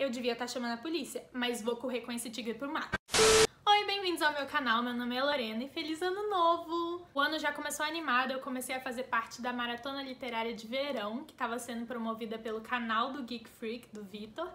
eu devia estar chamando a polícia, mas vou correr com esse tigre pro mato. Oi, bem-vindos ao meu canal, meu nome é Lorena e feliz ano novo! O ano já começou animado, eu comecei a fazer parte da Maratona Literária de Verão, que estava sendo promovida pelo canal do Geek Freak, do Vitor,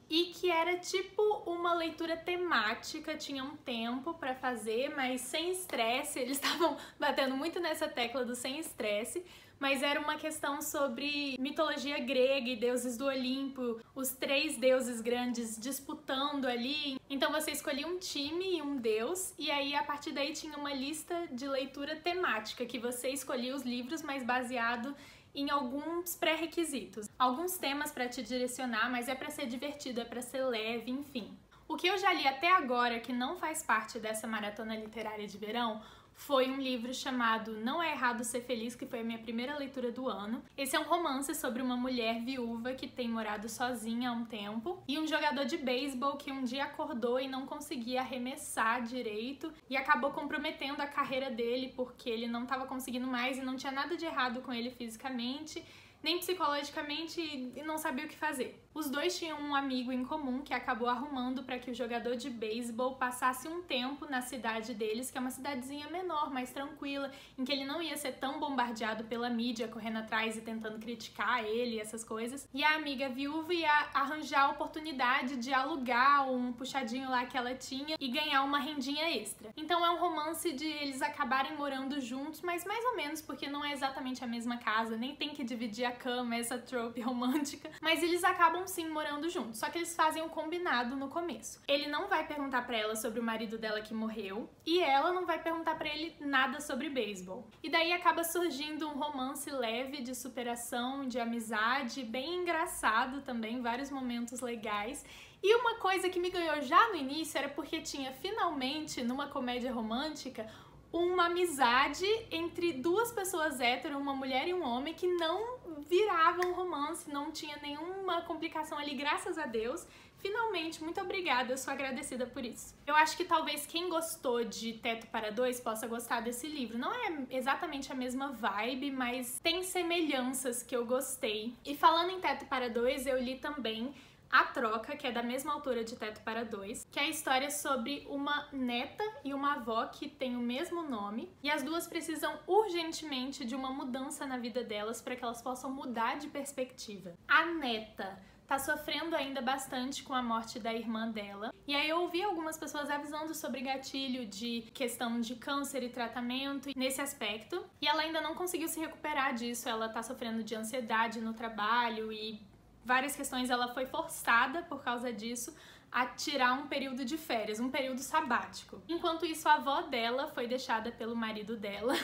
e que era tipo uma leitura temática, tinha um tempo pra fazer, mas sem estresse, eles estavam batendo muito nessa tecla do sem estresse, mas era uma questão sobre mitologia grega e deuses do Olimpo, os 3 deuses grandes disputando ali. Então você escolhia um time e um deus, e aí a partir daí tinha uma lista de leitura temática, que você escolhia os livros, mas baseado em alguns pré-requisitos. Alguns temas para te direcionar, mas é para ser divertido, é para ser leve, enfim. O que eu já li até agora, que não faz parte dessa maratona literária de verão, foi um livro chamado Não é Errado Ser Feliz, que foi a minha primeira leitura do ano. Esse é um romance sobre uma mulher viúva que tem morado sozinha há um tempo e um jogador de beisebol que um dia acordou e não conseguia arremessar direito e acabou comprometendo a carreira dele porque ele não estava conseguindo mais e não tinha nada de errado com ele fisicamente, nem psicologicamente, e não sabia o que fazer. Os dois tinham um amigo em comum que acabou arrumando para que o jogador de beisebol passasse um tempo na cidade deles, que é uma cidadezinha menor, mais tranquila, em que ele não ia ser tão bombardeado pela mídia, correndo atrás e tentando criticar ele e essas coisas. E a amiga viúva ia arranjar a oportunidade de alugar um puxadinho lá que ela tinha e ganhar uma rendinha extra. Então é um romance de eles acabarem morando juntos, mas mais ou menos, porque não é exatamente a mesma casa, nem tem que dividir a cama, essa trope romântica, mas eles acabam sim morando juntos, só que eles fazem um combinado no começo. Ele não vai perguntar pra ela sobre o marido dela que morreu, e ela não vai perguntar pra ele nada sobre beisebol. E daí acaba surgindo um romance leve de superação, de amizade, bem engraçado também, vários momentos legais. E uma coisa que me ganhou já no início era porque tinha finalmente, numa comédia romântica, uma amizade entre 2 pessoas hétero, uma mulher e um homem, que não virava um romance, não tinha nenhuma complicação ali, graças a Deus. Finalmente, muito obrigada, eu sou agradecida por isso. Eu acho que talvez quem gostou de Teto para Dois possa gostar desse livro. Não é exatamente a mesma vibe, mas tem semelhanças que eu gostei. E falando em Teto para Dois, eu li também A Troca, que é da mesma autora de Teto para Dois, que é a história sobre uma neta e uma avó que têm o mesmo nome, e as duas precisam urgentemente de uma mudança na vida delas para que elas possam mudar de perspectiva. A neta tá sofrendo ainda bastante com a morte da irmã dela, e aí eu ouvi algumas pessoas avisando sobre gatilho de questão de câncer e tratamento nesse aspecto, e ela ainda não conseguiu se recuperar disso, ela tá sofrendo de ansiedade no trabalho e várias questões, ela foi forçada por causa disso a tirar um período de férias, um período sabático. Enquanto isso, a avó dela foi deixada pelo marido dela,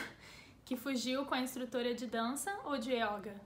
que fugiu com a instrutora de dança ou de yoga.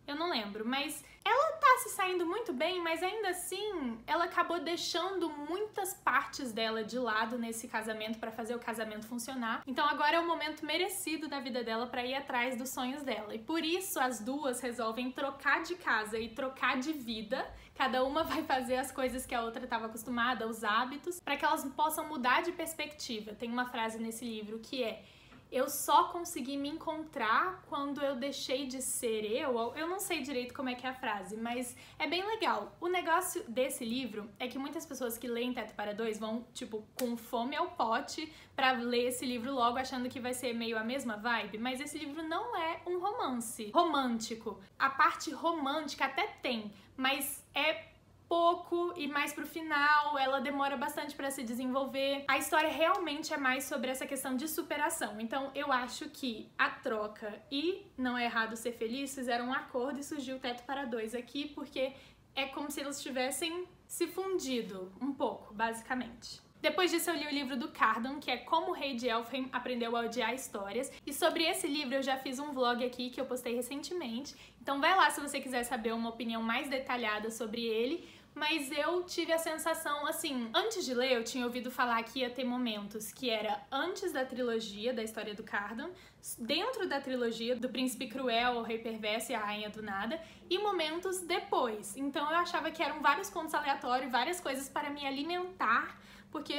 Eu não lembro, mas ela tá se saindo muito bem, mas ainda assim ela acabou deixando muitas partes dela de lado nesse casamento para fazer o casamento funcionar. Então agora é o momento merecido da vida dela para ir atrás dos sonhos dela. E por isso as duas resolvem trocar de casa e trocar de vida. Cada uma vai fazer as coisas que a outra estava acostumada, os hábitos, para que elas possam mudar de perspectiva. Tem uma frase nesse livro que é: eu só consegui me encontrar quando eu deixei de ser eu não sei direito como é que é a frase, mas é bem legal. O negócio desse livro é que muitas pessoas que leem Teto para Dois vão, tipo, com fome ao pote pra ler esse livro logo, achando que vai ser meio a mesma vibe, mas esse livro não é um romance romântico. A parte romântica até tem, mas é pouco, e mais pro final ela demora bastante pra se desenvolver. A história realmente é mais sobre essa questão de superação. Então eu acho que A Troca e Não é Errado Ser Feliz fizeram um acordo e surgiu Teto para Dois aqui, porque é como se eles tivessem se fundido um pouco, basicamente. Depois disso eu li o livro do Cardan, que é Como o Rei de Elfheim Aprendeu a Odiar Histórias. E sobre esse livro eu já fiz um vlog aqui que eu postei recentemente. Então vai lá se você quiser saber uma opinião mais detalhada sobre ele. Mas eu tive a sensação, assim, antes de ler eu tinha ouvido falar que ia ter momentos que era antes da trilogia da história do Cardan, dentro da trilogia do Príncipe Cruel, o Rei Perverso e a Rainha do Nada, e momentos depois. Então eu achava que eram vários contos aleatórios, várias coisas para me alimentar, porque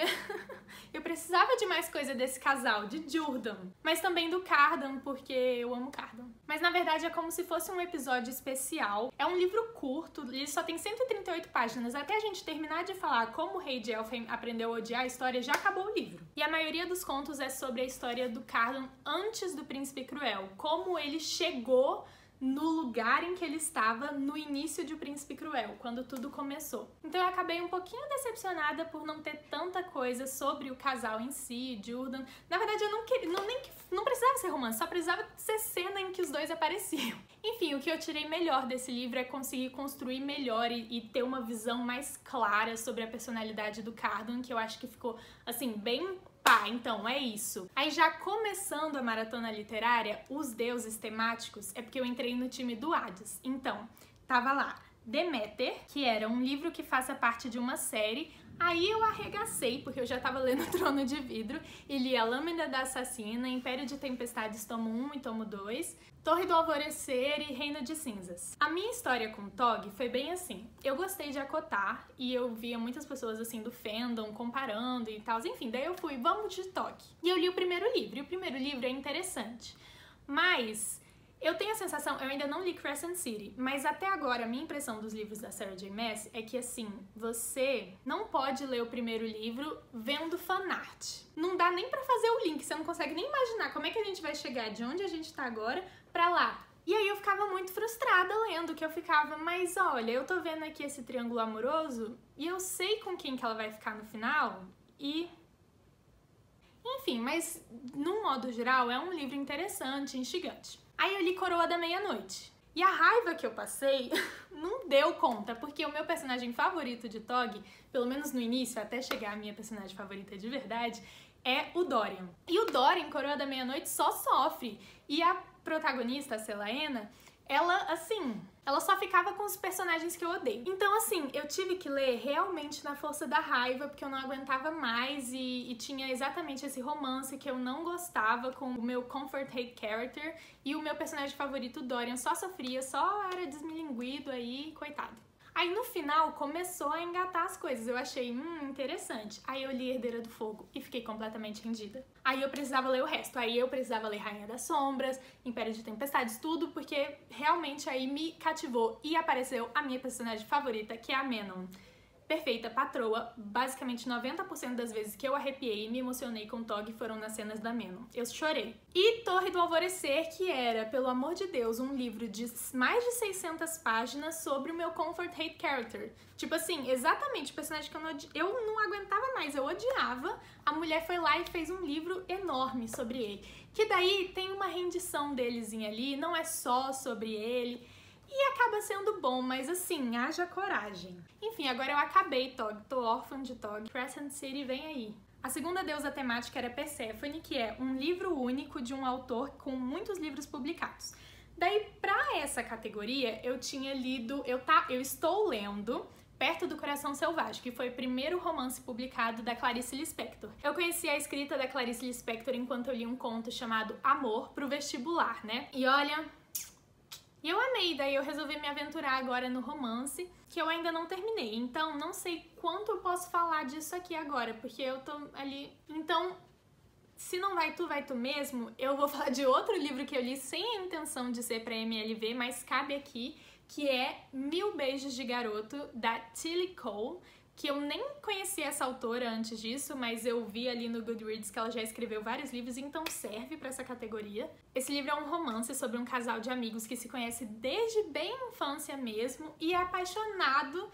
eu precisava de mais coisa desse casal, de Jordan, mas também do Cardan, porque eu amo Cardan. Mas na verdade é como se fosse um episódio especial. É um livro curto, ele só tem 138 páginas. Até a gente terminar de falar como o rei de Elfheim aprendeu a odiar a história, já acabou o livro. E a maioria dos contos é sobre a história do Cardan antes do Príncipe Cruel, como ele chegou no lugar em que ele estava no início de O Príncipe Cruel, quando tudo começou. Então eu acabei um pouquinho decepcionada por não ter tanta coisa sobre o casal em si, Jordan. Na verdade eu não queria, não precisava ser romance, só precisava ser cena em que os dois apareciam. Enfim, o que eu tirei melhor desse livro é conseguir construir melhor e ter uma visão mais clara sobre a personalidade do Cardan, que eu acho que ficou, assim, bem pá, então é isso. Aí já começando a maratona literária, os deuses temáticos, é porque eu entrei no time do Hades. Então, tava lá Deméter, que era um livro que faça parte de uma série. Aí eu arregacei, porque eu já tava lendo Trono de Vidro e li A Lâmina da Assassina, Império de Tempestades tomo 1 e tomo 2, Torre do Alvorecer e Reino de Cinzas. A minha história com Tog foi bem assim. Eu gostei de ACOTAR e eu via muitas pessoas assim do fandom comparando e tal. Enfim, daí eu fui, vamos de Tog. E eu li o primeiro livro, e o primeiro livro é interessante. Mas eu tenho a sensação, eu ainda não li Crescent City, mas até agora a minha impressão dos livros da Sarah J. Maas é que assim, você não pode ler o primeiro livro vendo fanart. Não dá nem pra fazer o link, você não consegue nem imaginar como é que a gente vai chegar de onde a gente tá agora pra lá. E aí eu ficava muito frustrada lendo, que eu ficava, mas olha, eu tô vendo aqui esse triângulo amoroso e eu sei com quem que ela vai ficar no final e... Enfim, mas num modo geral é um livro interessante, instigante. Aí eu li Coroa da Meia-Noite. E a raiva que eu passei não deu conta, porque o meu personagem favorito de Tog, pelo menos no início, até chegar a minha personagem favorita de verdade, é o Dorian. E o Dorian, Coroa da Meia-Noite, só sofre. E a protagonista, a Celaena, ela, assim, ela só ficava com os personagens que eu odeio. Então, assim, eu tive que ler realmente na força da raiva, porque eu não aguentava mais e tinha exatamente esse romance que eu não gostava com o meu comfort hate character e o meu personagem favorito, Dorian, só sofria, só era desmilinguido aí, coitado. Aí no final começou a engatar as coisas, eu achei, interessante. Aí eu li Herdeira do Fogo e fiquei completamente rendida. Aí eu precisava ler o resto, aí eu precisava ler Rainha das Sombras, Império de Tempestades, tudo, porque realmente aí me cativou e apareceu a minha personagem favorita, que é a Manon. Perfeita patroa, basicamente 90% das vezes que eu arrepiei e me emocionei com Tog foram nas cenas da Manon. Eu chorei. E Torre do Alvorecer, que era, pelo amor de Deus, um livro de mais de 600 páginas sobre o meu comfort hate character. Tipo assim, exatamente o personagem que eu não aguentava mais, eu odiava. A mulher foi lá e fez um livro enorme sobre ele. Que daí tem uma rendição delezinha ali, não é só sobre ele. E acaba sendo bom, mas assim, haja coragem. Enfim, agora eu acabei Tog, tô órfã de Tog. Crescent City vem aí. A segunda deusa temática era Perséfone, que é um livro único de um autor com muitos livros publicados. Daí, pra essa categoria, eu tinha lido, eu estou lendo Perto do Coração Selvagem, que foi o primeiro romance publicado da Clarice Lispector. Eu conheci a escrita da Clarice Lispector enquanto eu li um conto chamado Amor pro Vestibular, né? E olha... E eu amei, daí eu resolvi me aventurar agora no romance, que eu ainda não terminei. Então, não sei quanto eu posso falar disso aqui agora, porque eu tô ali... Então, se não vai tu mesmo, eu vou falar de outro livro que eu li sem a intenção de ser pra MLV, mas cabe aqui, que é 1000 Beijos de Garoto, da Tilly Cole, que eu nem conhecia essa autora antes disso, mas eu vi ali no Goodreads que ela já escreveu vários livros, então serve pra essa categoria. Esse livro é um romance sobre um casal de amigos que se conhece desde bem infância mesmo e é apaixonado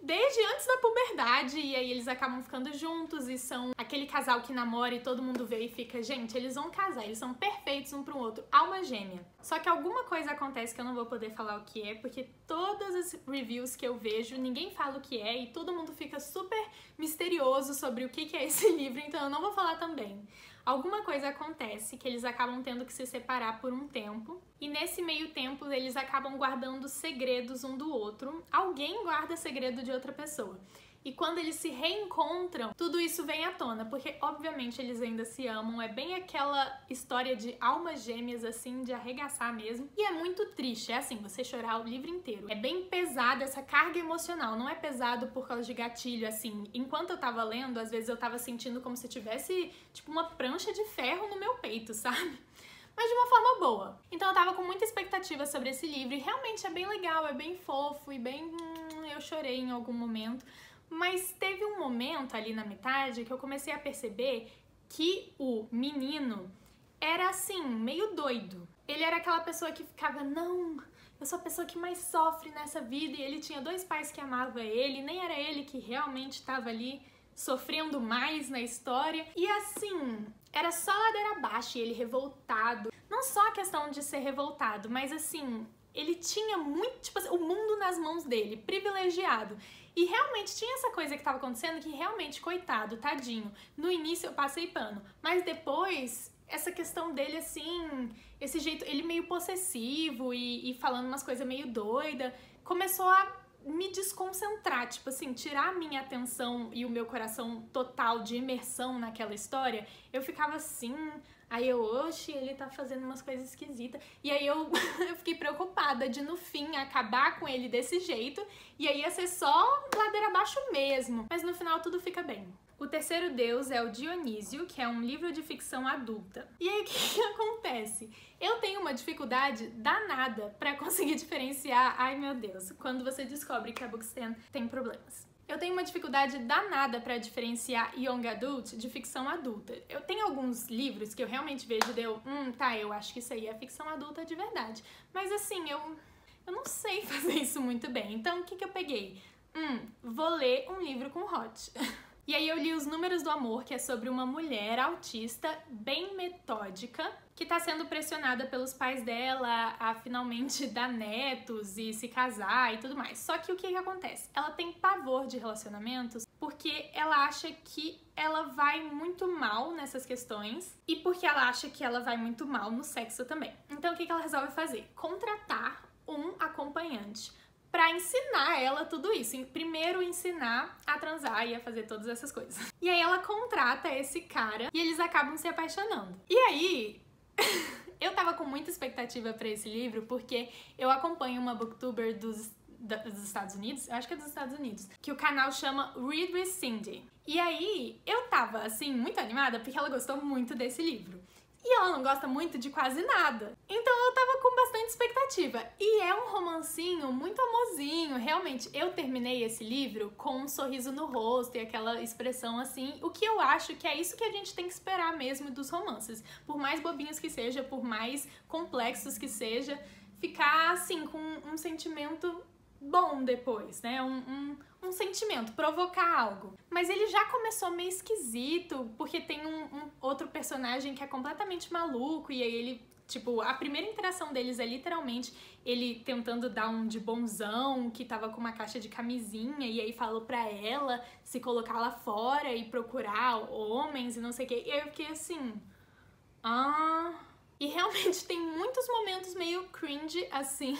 desde antes da puberdade, e aí eles acabam ficando juntos e são aquele casal que namora e todo mundo vê e fica, gente, eles vão casar, eles são perfeitos um pro outro, alma gêmea. Só que alguma coisa acontece que eu não vou poder falar o que é, porque todas as reviews que eu vejo, ninguém fala o que é e todo mundo fica super misterioso sobre o que é esse livro, então eu não vou falar também. Alguma coisa acontece que eles acabam tendo que se separar por um tempo e nesse meio tempo eles acabam guardando segredos um do outro. Alguém guarda segredo de outra pessoa. e quando eles se reencontram, tudo isso vem à tona, porque obviamente eles ainda se amam, é bem aquela história de almas gêmeas, assim, de arregaçar mesmo, e é muito triste, é assim, você chorar o livro inteiro. É bem pesado essa carga emocional, não é pesado por causa de gatilho, assim, enquanto eu tava lendo, às vezes eu tava sentindo como se tivesse, tipo, uma prancha de ferro no meu peito, sabe? Mas de uma forma boa. Então eu tava com muita expectativa sobre esse livro, e realmente é bem legal, é bem fofo, e bem... eu chorei em algum momento. Mas teve um momento ali na metade que eu comecei a perceber que o menino era assim, meio doido. Ele era aquela pessoa que ficava, não, eu sou a pessoa que mais sofre nessa vida, e ele tinha 2 pais que amavam ele, nem era ele que realmente estava ali sofrendo mais na história. E assim, era só ladeira abaixo, e ele revoltado. Não só a questão de ser revoltado, mas assim, ele tinha muito, tipo assim, o mundo nas mãos dele, privilegiado. E realmente tinha essa coisa que tava acontecendo que realmente, coitado, tadinho. No início eu passei pano, mas depois, essa questão dele assim, esse jeito, ele meio possessivo e falando umas coisas meio doida, começou a me desconcentrar, tipo assim, tirar a minha atenção e o meu coração total de imersão naquela história. Eu ficava assim, aí eu, oxe, ele tá fazendo umas coisas esquisitas. E aí eu fiquei preocupada de, no fim, acabar com ele desse jeito, e aí ia ser só ladeira abaixo mesmo. Mas no final tudo fica bem. O terceiro deus é o Dionísio, que é um livro de ficção adulta. E aí o que acontece? Eu tenho uma dificuldade danada pra conseguir diferenciar, ai meu Deus, quando você descobre que a Bookstan tem problemas. Eu tenho uma dificuldade danada pra diferenciar young adult de ficção adulta. Eu tenho alguns livros que eu realmente vejo e eu acho que isso aí é ficção adulta de verdade. Mas assim, eu não sei fazer isso muito bem. Então o que eu peguei? Vou ler um livro com hot. E aí eu li Os Números do Amor, que é sobre uma mulher autista bem metódica que tá sendo pressionada pelos pais dela a finalmente dar netos e se casar e tudo mais. Só que o que acontece? Ela tem pavor de relacionamentos porque ela acha que ela vai muito mal nessas questões e porque ela acha que ela vai muito mal no sexo também. Então o que ela resolve fazer? Contratar um acompanhante pra ensinar ela tudo isso. Primeiro ensinar a transar e a fazer todas essas coisas. E aí ela contrata esse cara e eles acabam se apaixonando. E aí, eu tava com muita expectativa pra esse livro porque eu acompanho uma booktuber dos Estados Unidos, eu acho que é dos Estados Unidos, que o canal chama Read with Cindy. E aí, eu tava, assim, muito animada porque ela gostou muito desse livro. E ela não gosta muito de quase nada. Então eu tava com bastante expectativa. E é um romancinho muito amorzinho. Realmente, eu terminei esse livro com um sorriso no rosto e aquela expressão assim. O que eu acho que é isso que a gente tem que esperar mesmo dos romances. Por mais bobinhos que seja, por mais complexos que seja, ficar assim com um sentimento bom depois, né? Um sentimento, provocar algo. Mas ele já começou meio esquisito, porque tem um outro personagem que é completamente maluco, e aí ele, tipo, a primeira interação deles é literalmente ele tentando dar um de bonzão, que tava com uma caixa de camisinha, e aí falou pra ela se colocar lá fora e procurar homens e não sei o quê. E aí eu fiquei assim... E realmente tem muitos momentos meio cringe, assim...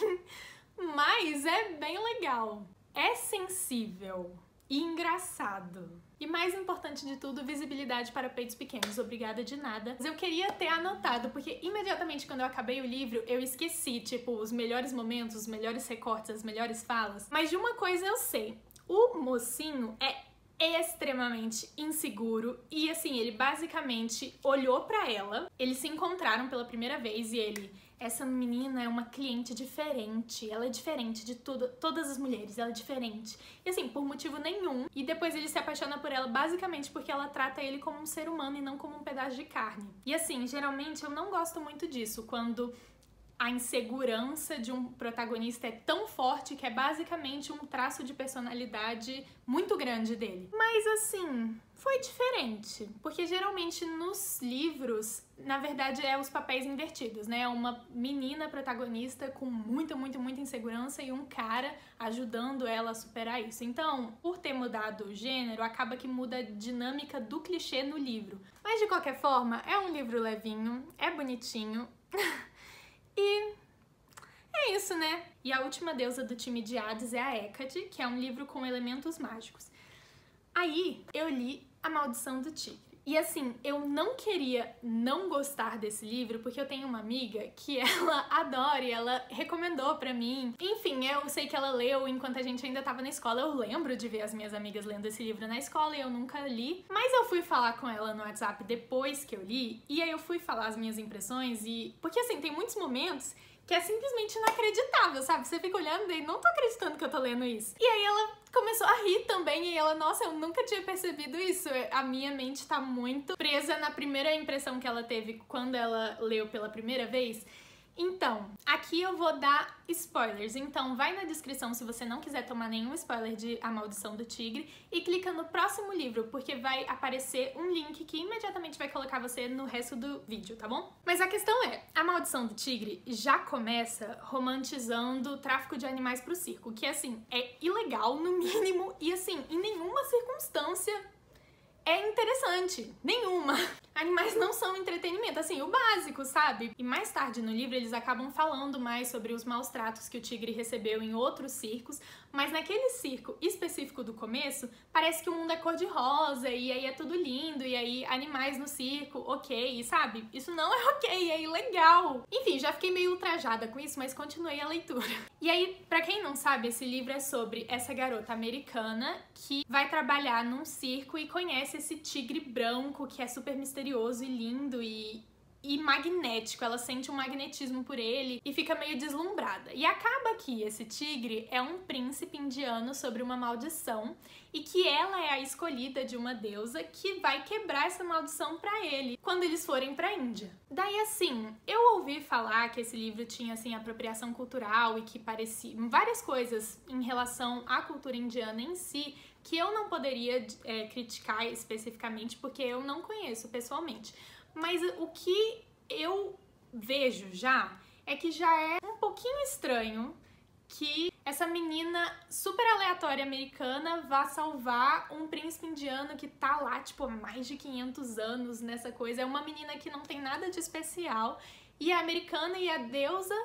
Mas é bem legal, é sensível e engraçado. E mais importante de tudo, visibilidade para peitos pequenos. Obrigada de nada. Mas eu queria ter anotado, porque imediatamente quando eu acabei o livro, eu esqueci, tipo, os melhores momentos, os melhores recortes, as melhores falas. Mas de uma coisa eu sei, o mocinho é extremamente inseguro e assim, ele basicamente olhou pra ela, eles se encontraram pela primeira vez e ele... Essa menina é uma cliente diferente, ela é diferente de todas as mulheres, ela é diferente. E assim, por motivo nenhum. E depois ele se apaixona por ela basicamente porque ela trata ele como um ser humano e não como um pedaço de carne. E assim, geralmente eu não gosto muito disso, quando a insegurança de um protagonista é tão forte que é basicamente um traço de personalidade muito grande dele. Mas assim, foi diferente, porque geralmente nos livros, na verdade, é os papéis invertidos, né? Uma menina protagonista com muita insegurança e um cara ajudando ela a superar isso. Então, por ter mudado o gênero, acaba que muda a dinâmica do clichê no livro. Mas de qualquer forma, é um livro levinho, é bonitinho. E é isso, né? E a última deusa do time de Hades é a Hécate, que é um livro com elementos mágicos. Aí eu li A Maldição do Tigre. E assim, eu não queria não gostar desse livro, porque eu tenho uma amiga que ela adora e ela recomendou pra mim. Enfim, eu sei que ela leu enquanto a gente ainda tava na escola. Eu lembro de ver as minhas amigas lendo esse livro na escola e eu nunca li. Mas eu fui falar com ela no WhatsApp depois que eu li, e aí eu fui falar as minhas impressões e... Porque assim, tem muitos momentos que é simplesmente inacreditável, sabe? Você fica olhando e não tô acreditando que eu tô lendo isso. E aí ela começou a rir também e ela, nossa, eu nunca tinha percebido isso. A minha mente tá muito presa na primeira impressão que ela teve quando ela leu pela primeira vez. Então, aqui eu vou dar spoilers, então vai na descrição se você não quiser tomar nenhum spoiler de A Maldição do Tigre e clica no próximo livro, porque vai aparecer um link que imediatamente vai colocar você no resto do vídeo, tá bom? Mas a questão é, A Maldição do Tigre já começa romantizando o tráfico de animais pro circo, que assim, é ilegal no mínimo e assim, em nenhuma circunstância é interessante. Nenhuma. Animais não são entretenimento, assim, o básico, sabe? E mais tarde no livro eles acabam falando mais sobre os maus tratos que o tigre recebeu em outros circos, mas naquele circo específico do começo, parece que o mundo é cor-de-rosa e aí é tudo lindo e aí animais no circo, ok, sabe? Isso não é ok, é ilegal. Enfim, já fiquei meio ultrajada com isso, mas continuei a leitura. E aí, pra quem não sabe, esse livro é sobre essa garota americana que vai trabalhar num circo e conhece esse tigre branco que é super misterioso e lindo e magnético. Ela sente um magnetismo por ele e fica meio deslumbrada. E acaba que esse tigre é um príncipe indiano sobre uma maldição e que ela é a escolhida de uma deusa que vai quebrar essa maldição pra ele quando eles forem pra Índia. Daí assim, eu ouvi falar que esse livro tinha assim apropriação cultural e que parecia várias coisas em relação à cultura indiana em si que eu não poderia criticar especificamente porque eu não conheço pessoalmente. Mas o que eu vejo já é que já é um pouquinho estranho que essa menina super aleatória americana vá salvar um príncipe indiano que tá lá, tipo, há mais de 500 anos nessa coisa. É uma menina que não tem nada de especial e a americana e a deusa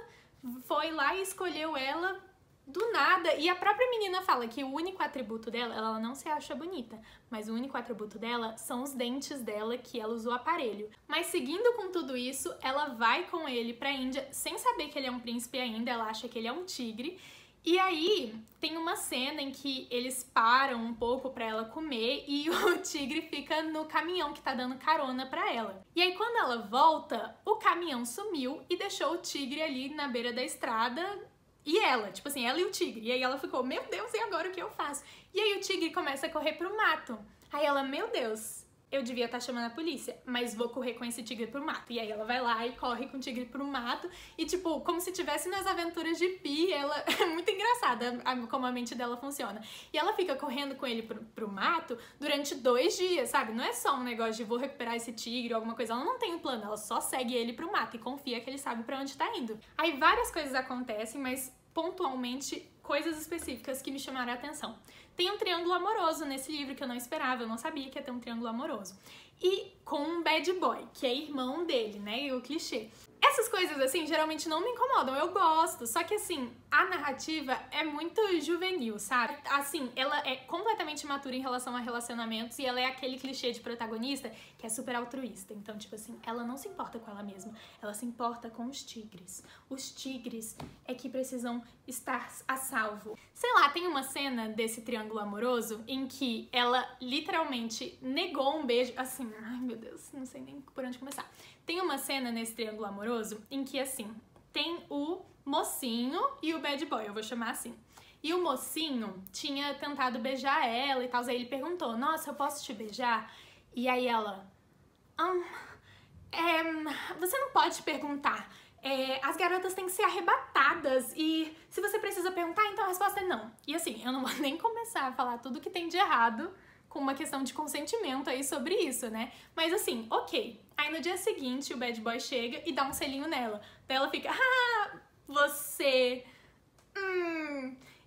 foi lá e escolheu ela do nada, e a própria menina fala que o único atributo dela, ela não se acha bonita, mas o único atributo dela são os dentes dela, que ela usou aparelho. Mas seguindo com tudo isso, ela vai com ele pra Índia, sem saber que ele é um príncipe ainda, ela acha que ele é um tigre, e aí tem uma cena em que eles param um pouco pra ela comer e o tigre fica no caminhão que tá dando carona pra ela. E aí quando ela volta, o caminhão sumiu e deixou o tigre ali na beira da estrada. E ela, tipo assim, ela e o tigre. E aí ela ficou, meu Deus, e agora o que eu faço? E aí o tigre começa a correr pro mato. Aí ela, meu Deus, eu devia estar chamando a polícia, mas vou correr com esse tigre pro mato. E aí ela vai lá e corre com o tigre pro mato. E tipo, como se tivesse nas aventuras de Pi, ela é muito engraçada como a mente dela funciona. E ela fica correndo com ele pro mato durante 2 dias, sabe? Não é só um negócio de vou recuperar esse tigre ou alguma coisa. Ela não tem um plano, ela só segue ele pro mato e confia que ele sabe pra onde tá indo. Aí várias coisas acontecem, mas pontualmente coisas específicas que me chamaram a atenção. Tem um triângulo amoroso nesse livro que eu não esperava, eu não sabia que ia ter um triângulo amoroso. E com um bad boy, que é irmão dele, né, e o clichê. Essas coisas, assim, geralmente não me incomodam, eu gosto, só que, assim, a narrativa é muito juvenil, sabe? Assim, ela é completamente imatura em relação a relacionamentos e ela é aquele clichê de protagonista que é super altruísta. Então, tipo assim, ela não se importa com ela mesma, ela se importa com os tigres. Os tigres é que precisam estar a salvo. Sei lá, tem uma cena desse triângulo amoroso em que ela literalmente negou um beijo, assim, ai meu Deus, não sei nem por onde começar. Tem uma cena nesse triângulo amoroso em que, assim, tem o mocinho e o bad boy, eu vou chamar assim. E o mocinho tinha tentado beijar ela e tal, aí ele perguntou, nossa, eu posso te beijar? E aí ela, você não pode perguntar, as garotas têm que ser arrebatadas e se você precisa perguntar, então a resposta é não. E assim, eu não vou nem começar a falar tudo que tem de errado com uma questão de consentimento aí sobre isso, né? Mas assim, ok. Aí no dia seguinte o bad boy chega e dá um selinho nela. Daí ela fica, você...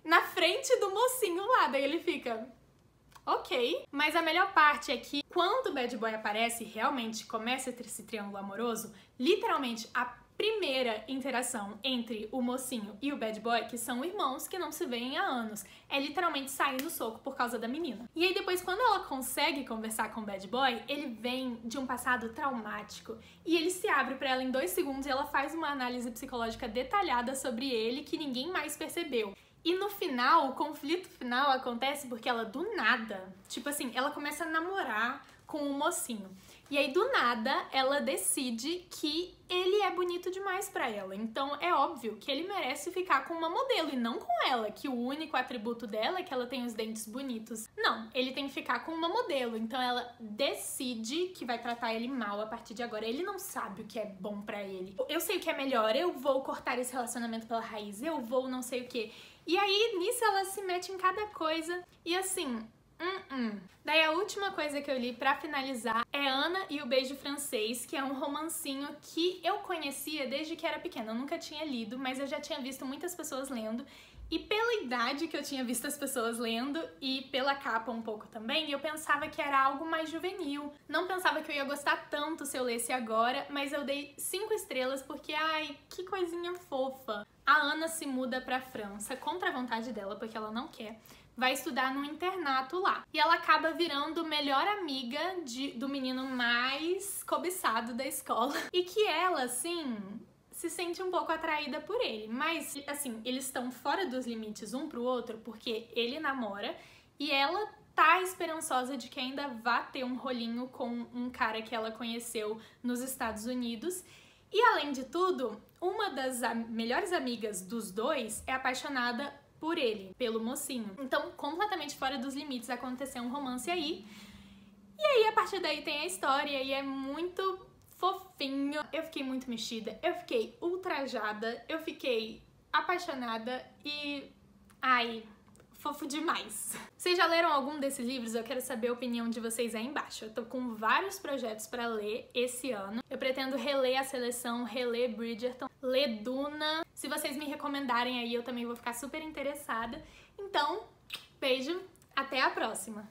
na frente do mocinho lá. Daí ele fica, ok. Mas a melhor parte é que quando o bad boy aparece e realmente começa esse triângulo amoroso, literalmente a primeira interação entre o mocinho e o bad boy, que são irmãos que não se veem há anos. É literalmente sair no soco por causa da menina. E aí depois, quando ela consegue conversar com o bad boy, ele vem de um passado traumático e ele se abre pra ela em 2 segundos e ela faz uma análise psicológica detalhada sobre ele que ninguém mais percebeu. E no final, o conflito final acontece porque ela do nada, tipo assim, ela começa a namorar com o mocinho. E aí, do nada, ela decide que ele é bonito demais pra ela. Então, é óbvio que ele merece ficar com uma modelo e não com ela, que o único atributo dela é que ela tem os dentes bonitos. Não, ele tem que ficar com uma modelo. Então, ela decide que vai tratar ele mal a partir de agora. Ele não sabe o que é bom pra ele. Eu sei o que é melhor, eu vou cortar esse relacionamento pela raiz, eu vou não sei o que. E aí, nisso, ela se mete em cada coisa. E assim... Daí a última coisa que eu li pra finalizar é Ana e o Beijo Francês, que é um romancinho que eu conhecia desde que era pequena. Eu nunca tinha lido, mas eu já tinha visto muitas pessoas lendo. E pela idade que eu tinha visto as pessoas lendo e pela capa um pouco também, eu pensava que era algo mais juvenil. Não pensava que eu ia gostar tanto se eu lesse agora, mas eu dei 5 estrelas porque, ai, que coisinha fofa. A Ana se muda pra França contra a vontade dela, porque ela não quer. Vai estudar num internato lá. E ela acaba virando melhor amiga do menino mais cobiçado da escola. E que ela, assim, se sente um pouco atraída por ele. Mas, assim, eles estão fora dos limites um pro outro, porque ele namora e ela tá esperançosa de que ainda vá ter um rolinho com um cara que ela conheceu nos Estados Unidos. E, além de tudo, uma das melhores amigas dos dois é apaixonada por ele, pelo mocinho. Então, completamente fora dos limites, aconteceu um romance aí. E aí, a partir daí tem a história e é muito fofinho. Eu fiquei muito mexida, eu fiquei ultrajada, eu fiquei apaixonada e... ai... fofo demais. Vocês já leram algum desses livros? Eu quero saber a opinião de vocês aí embaixo. Eu tô com vários projetos pra ler esse ano. Eu pretendo reler A Seleção, reler Bridgerton, ler Duna. Se vocês me recomendarem aí, eu também vou ficar super interessada. Então, beijo, até a próxima!